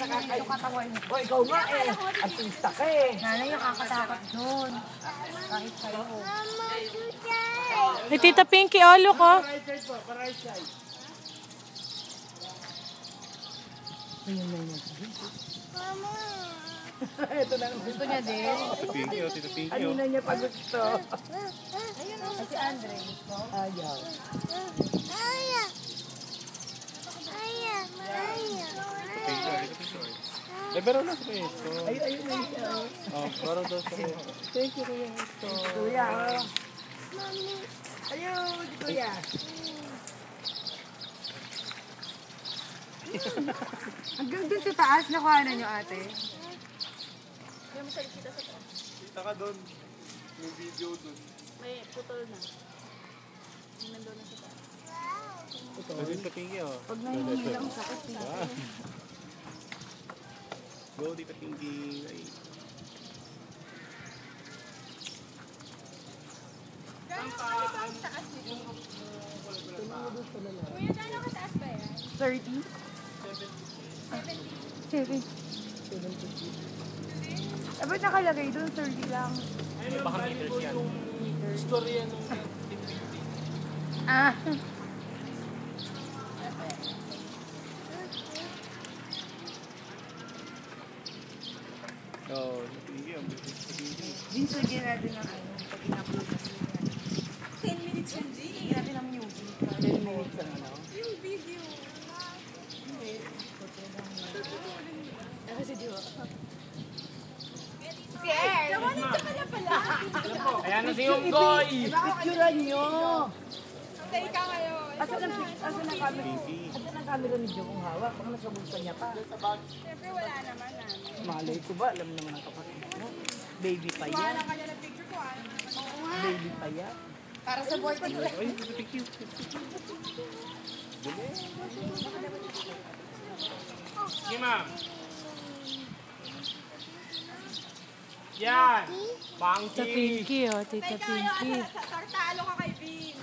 yung katawan mo. O, ikaw nga eh. Artista ka eh. Nanay, nakakatakot doon. Kahit sa'yo. Hey, Tita Pinky, oh, look, oh. Right side po, para right side. Ayun na yun. Mama. Ito na. Gusto niya din. Tita Pinky, oh, Tita Pinky, Ano oh. na niya pag gusto? Si Andre, gusto. Ayaw. Aya. Aya. Aya. Tita Pinky, oh, Tita Pinky, oh. Eh, pero na sa pesto. Ayun na siya. Oh, baro daw sa pesto. Thank you, Kuya. Kuya, oh. Mami. Ayun, Kuya. Hanggang dun sa taas, nakuha na niyo ate. Kita ka doon. May video doon. May putol na. Yung nandun na sa taas. Kasi Tita Pinky, oh. Pag nangingi lang sakit, Ah. Go, Tita Pinky. Ay. Kuya, gano'n kataas ba yan? 30? 70. 70. Ba't nakalagay doon? 30 lang. Baka meters yan. Istorya nung Ah. Oh, Tita Pinky, oh. Tita Pinky. Minsan natin ang ano, pag in-upload na sila. 10 minutes yan, G. Hindi natin ang music. 10 minutes na ano. Yung video. Kasi di ba? Scared! Nawalan ka pala. Ayan na si Unggoy! Picturean nyo! Stay ka ngayon. Asan ang camera? Asan ang camera ni Joe kung hawak? Kung nasa bulsa niya pa. Siyempre wala naman namin. Malay ko ba? Alam naman ang kapatid mo. Baby pa yan. Wala ka na picture ko. Baby pa yan. Para sa birthday ko. Ay, Tita Pinky. Sige, ma'am. Yan. Tita Monkey. Pinky, oh, Tita Teka, Pinky. talo ka kay Vin.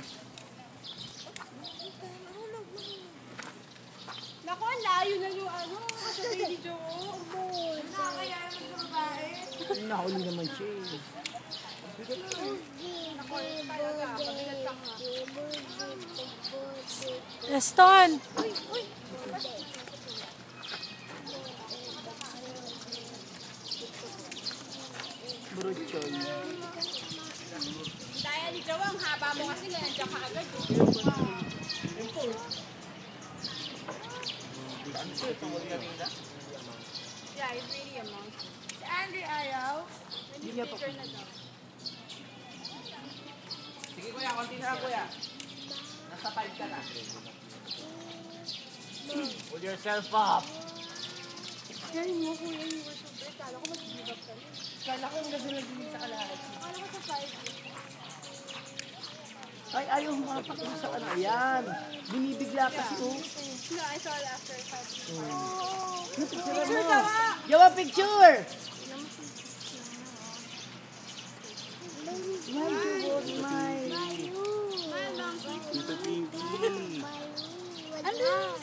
Naku, ang layo na yung ano. Kasabay ni Joe. Nakakaya naman sa babae. Nahuli naman siya eh. Naku, talaga. Pabigat ka nga. Eston! Bruchoy. Daya ni Joe, ang haba mo kasi nga nandiyan ka agad. Yeah, it's really a monkey. Si Andre ayaw. Hindi niya pa. Picture na daw. Sige kuya, konti na lang kuya. Nasa 5 ka na. Pull yourself up. Yan mo, kuya, you were so big. Kala ko mag-give up ka na. Kala ko yung gabi nagiging sa kalahati. Kala ko sa 5. Ay, ayaw humapak mo sa ano. Ayan. Binibigla kasi oh. No, I saw it after I saw it. Picture mo. Yawa picture! Tita Pinky. Ano?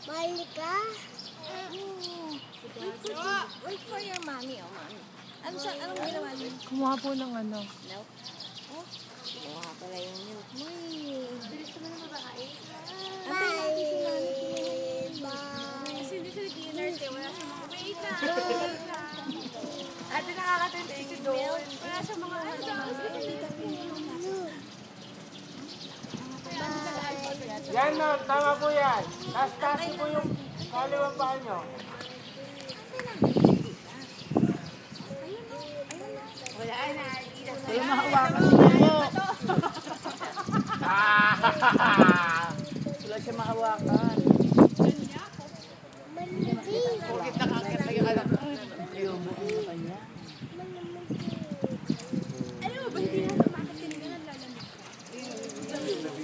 Malika? Wait for your mommy, oh mommy. Anong ginawa niyo? Kumuha po ng ano. Milk? Oh, kumuha pala yung milk mo eh. Bilis naman ang babae. Antay natin si Mami. Kasi hindi siya nag-inert eh. Wala siya mga wait na. Ate, nakakatindi si doon. Wala siya mga ano. Yan, ma'am. Tama po yan. Taas-taas po yung kaliwang paa nyo. Wala na. Wala mahawakan si Joe. Wala siya mahawakan. Bakit nakakit na yung anak ko? Ayaw mo ang mata niya. Alam mo ba, hindi na tumakit ka ng lalamig.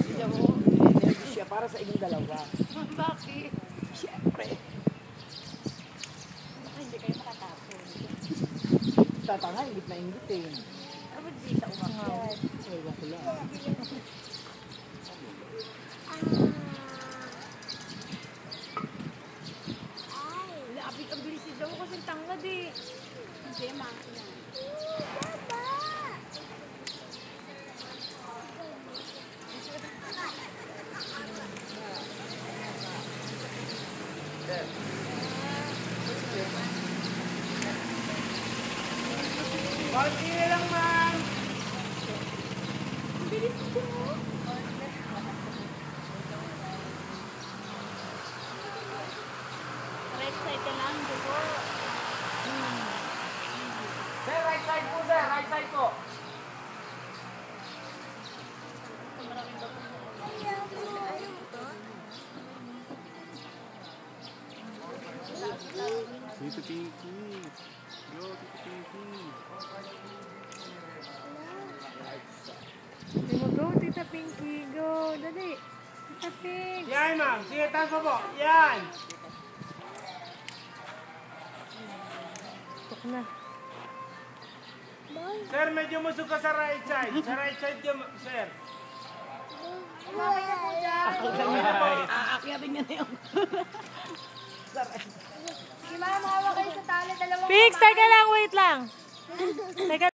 Siya mo, energy siya para sa inyong dalawa. Bakit? Siyempre. Hindi kayo makatapon. Tatanga, ingit na ingit eh. Dapat di sa umakyat. Ewan ko lang. Jowa kasing tangad eh. Hindi, maki na. Konti na lang, ma'am. Right side ka lang, Jowa. Sir, right side po, sir. Right side po. Tito Pinky. Go, Tito Pinky. Go, Tita Pinky. Go. Dali. Tita Pink. Yan, ma'am. Sige, taas pa po. Yan. Tok na. Sir, medyo musog ka sa right side. Sa right side yun, sir. Aakyatin niya na yung... Sige, ma'am, hawa kayo sa tali. Dalawang Pix, teka lang. Wait lang. Teka